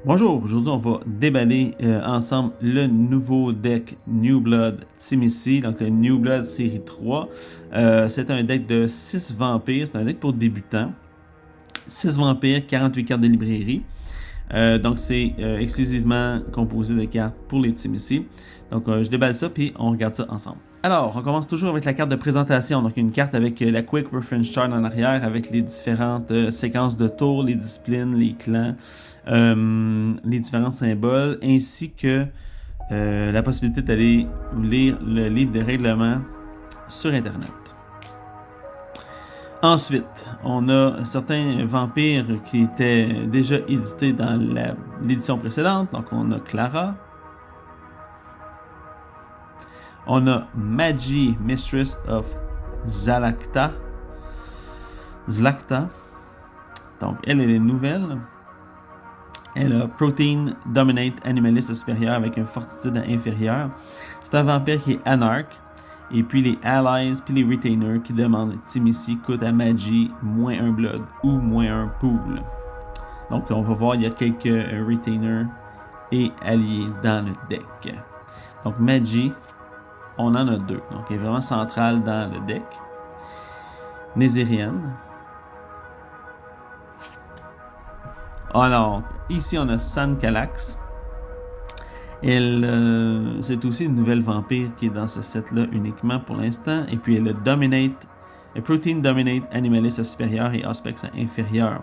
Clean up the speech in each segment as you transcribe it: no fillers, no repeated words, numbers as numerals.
Bonjour, aujourd'hui on va déballer ensemble le nouveau deck New Blood Timisi, donc le New Blood série 3. C'est un deck de 6 vampires, c'est un deck pour débutants. 6 vampires, 48 cartes de librairie. Donc c'est exclusivement composé de cartes pour les Timisi. Donc je déballe ça puis on regarde ça ensemble. Alors, on commence toujours avec la carte de présentation. Donc, une carte avec la Quick Reference Chart en arrière, avec les différentes séquences de tours, les disciplines, les clans, les différents symboles, ainsi que la possibilité d'aller lire le livre de règlement sur Internet. Ensuite, on a certains vampires qui étaient déjà édités dans l'édition précédente. Donc, on a Clara. On a Magi, Mistress of Zlakta. Donc, elle est nouvelle. Elle a Protein, Dominate, Animaliste supérieur avec une fortitude inférieure. C'est un vampire qui est anarque. Et puis les allies puis les retainers qui demandent Timisi coûte à Magi moins un blood ou moins un pool. Donc, on va voir, il y a quelques retainers et alliés dans le deck. Donc, Magi, on en a deux. Donc, elle est vraiment centrale dans le deck. Nézirienne. Alors, ici, on a San Calax. Elle, c'est aussi une nouvelle vampire qui est dans ce set-là uniquement pour l'instant. Et puis, elle a Dominate, Protein, Dominate, Animaliste supérieur et Aspect inférieur.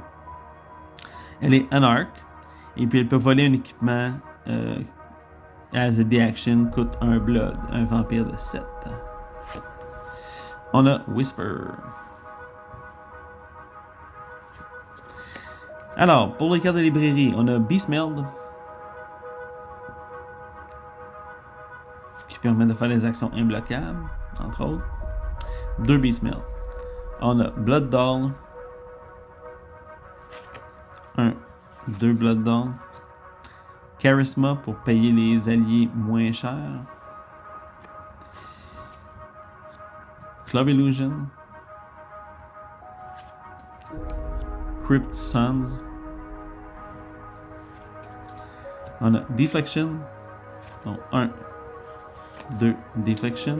Elle est anarque. Et puis, elle peut voler un équipement as a day action, coûte un blood, un vampire de 7. On a Whisper. Alors, pour les cartes de librairie, on a Beastmeld, qui permet de faire des actions imbloquables, entre autres. 2 Beastmeld. On a Blood Doll. 2 Blood Doll. Charisma pour payer les alliés moins chers. Club Illusion. Crypt Sons. On a Deflection. Donc 1, 2 Deflection.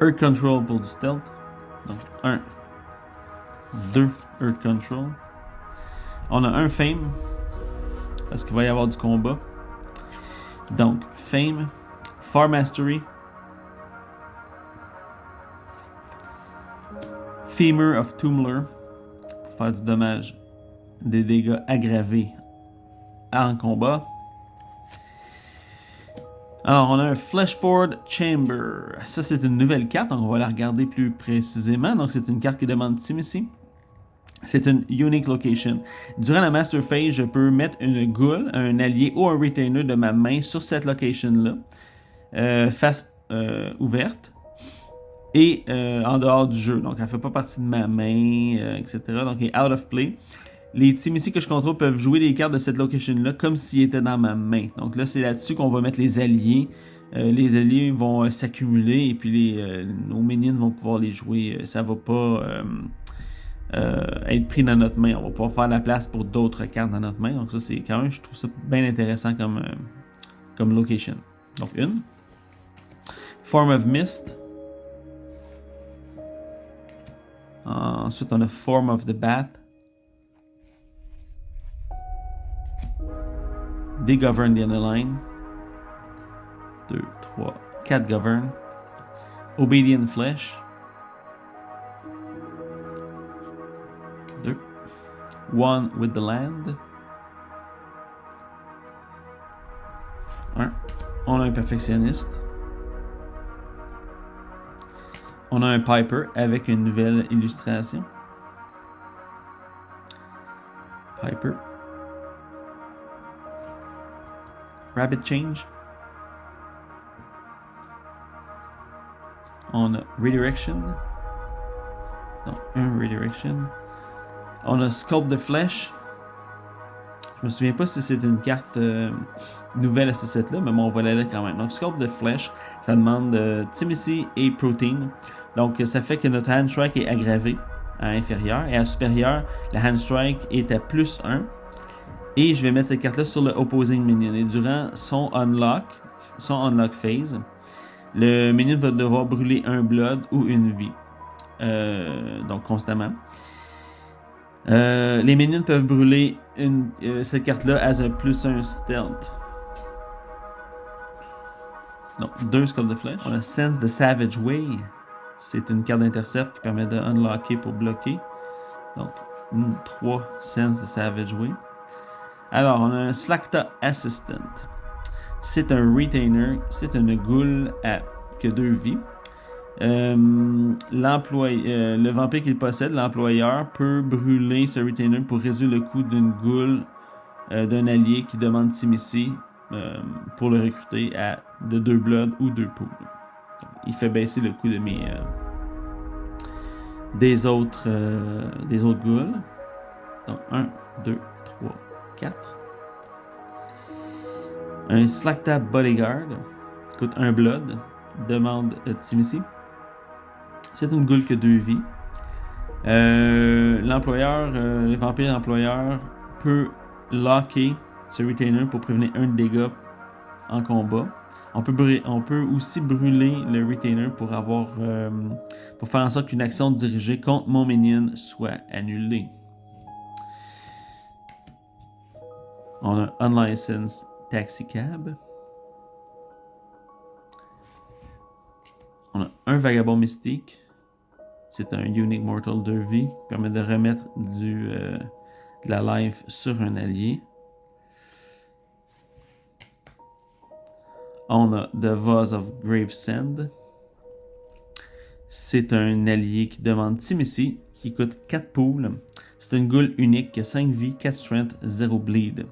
Earth Control pour du stealth. Donc 1, 2 Earth Control. On a un Fame. Parce qu'il va y avoir du combat. Donc, Fame, Far Mastery, Femur of Tumblr, pour faire du dommage, des dégâts aggravés en combat. Alors, on a un Fleshford Chamber. Ça, c'est une nouvelle carte, donc on va la regarder plus précisément. Donc, c'est une carte qui demande Timisi. C'est une unique location. Durant la Master Phase, je peux mettre une ghoul, un allié ou un retainer de ma main sur cette location-là, face ouverte, et en dehors du jeu. Donc, elle ne fait pas partie de ma main, etc. Donc, elle est out of play. Les Timisi que je contrôle peuvent jouer les cartes de cette location-là comme s'ils étaient dans ma main. Donc là, c'est là-dessus qu'on va mettre les alliés. Les alliés vont s'accumuler et puis nos minions vont pouvoir les jouer. Ça va pas... être pris dans notre main. On va pouvoir faire la place pour d'autres cartes dans notre main. Donc ça, c'est quand même, je trouve ça bien intéressant comme location. Donc une. Form of Mist. Ensuite, on a Form of the Bat. Degovern the Underline. 2, 3, 4 Govern. Obedient Flesh. 2. One with the Land. 1. On a un perfectionniste. On a un Piper avec une nouvelle illustration. Piper. Rabbit Change. On a Redirection. Donc, un Redirection. On a Sculpt the Flesh. Je me souviens pas si c'est une carte nouvelle à ce set-là, mais bon, on va la lire quand même. Donc, Sculpt the Flesh, ça demande Timisi et Protein. Donc, ça fait que notre Hand Strike est aggravé à inférieur. Et à supérieur, la Hand Strike est à plus 1. Et je vais mettre cette carte-là sur le Opposing Minion. Et durant son unlock phase, le minion va devoir brûler un blood ou une vie. Donc constamment. Les minions peuvent brûler cette carte-là as un +1 stealth. Donc 2 Skull of Flesh. On a Sense the Savage Way. C'est une carte d'intercept qui permet de unlocker pour bloquer. Donc 3 Sense the Savage Way. Alors on a un Slakta Assistant. C'est un retainer. C'est une ghoul qui a 2 vies. Le vampire qu'il possède, l'employeur, peut brûler ce retainer pour réduire le coût d'une ghoul d'un allié qui demande Timothy pour le recruter de 2 blood ou 2 poules. Il fait baisser le coût de des autres ghouls. Donc 1, 2, 3, 4. Un Slakta Bodyguard coûte 1 blood, demande Timothy. C'est une ghoul qui a 2 vies. Le vampire employeur peut locker ce retainer pour prévenir 1 dégât en combat. On peut aussi brûler le retainer pour faire en sorte qu'une action dirigée contre mon minion soit annulée. On a Unlicensed Taxi Cab. On a un Vagabond Mystique. C'est un Unique Mortal 2V qui permet de remettre de la life sur un allié. On a The Vase of Gravesend. C'est un allié qui demande Timothy, qui coûte 4 poules. C'est une ghoul unique qui a 5 vies, 4 strength, 0 bleed.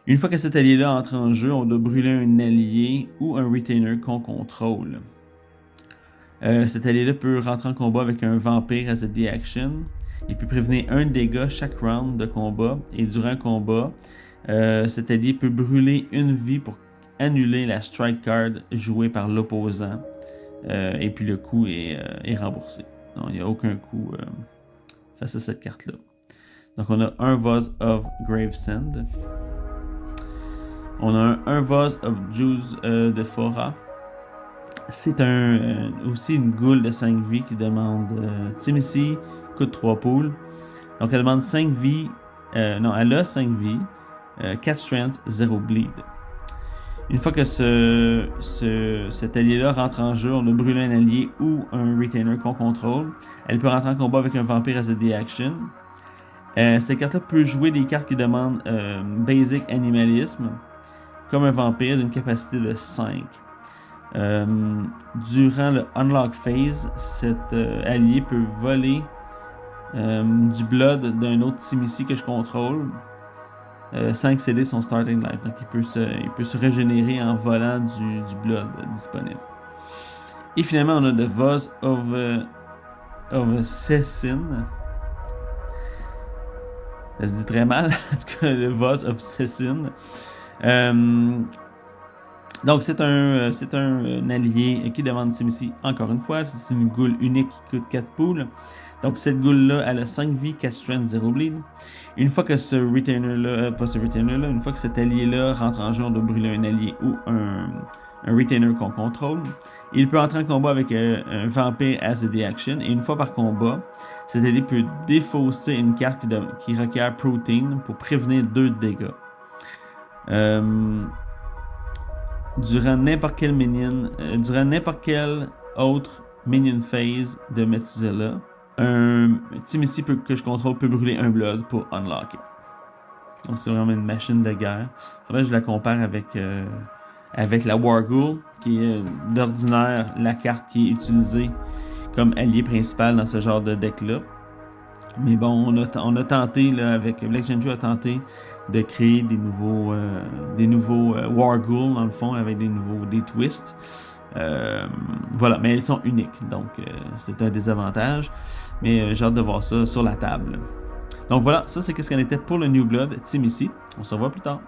Une fois que cet allié-là entre en jeu, on doit brûler un allié ou un retainer qu'on contrôle. Cet allié-là peut rentrer en combat avec un vampire as a D-action. Il peut prévenir 1 dégât chaque round de combat. Et durant le combat, cet allié peut brûler une vie pour annuler la strike card jouée par l'opposant. Et puis le coût est remboursé. Donc il n'y a aucun coût face à cette carte-là. Donc on a un Vase of Gravesend. On a un Vase of Juice de Fora. C'est aussi une ghoul de 5 vies qui demande Timothy, coûte 3 poules. Donc elle demande 5 vies. Elle a 5 vies, 4 strength, 0 bleed. Une fois que cet allié-là rentre en jeu, on a brûlé un allié ou un retainer qu'on contrôle. Elle peut rentrer en combat avec un vampire as a D-action. Cette carte-là peut jouer des cartes qui demandent Basic Animalisme, comme un vampire d'une capacité de 5. Durant le Unlock Phase, cet allié peut voler du blood d'un autre Timothy que je contrôle sans excéder son starting life. Donc il peut se régénérer en volant du blood disponible. Et finalement, on a The Vase of Cecin. Ça se dit très mal, en tout cas, le Vase of Cecin. Donc c'est un allié qui demande Timothy encore une fois. C'est une ghoul unique qui coûte 4 poules. Donc cette ghoul-là, elle a 5 vies, 4 strength, 0 bleed. Une fois que une fois que cet allié-là rentre en jeu, on doit brûler un allié ou un retainer qu'on contrôle. Il peut entrer en combat avec un vampire as a D-action. Et une fois par combat, cet allié peut défausser une carte qui requiert Protein pour prévenir 2 dégâts. Durant n'importe quel autre minion phase de Methuselah, un Timothy que je contrôle peut brûler un blood pour unlocker. Donc c'est vraiment une machine de guerre. Faudrait que je la compare avec la Warghoul, qui est d'ordinaire la carte qui est utilisée comme allié principal dans ce genre de deck-là. Mais bon, on a tenté, là, avec Black Gentry a tenté de créer des nouveaux Warghoul, dans le fond, avec des twists. Voilà, mais elles sont uniques, donc c'est un désavantage. Mais j'ai hâte de voir ça sur la table. Donc voilà, ça c'est ce qu'elle était pour le New Blood Timothy. On se revoit plus tard.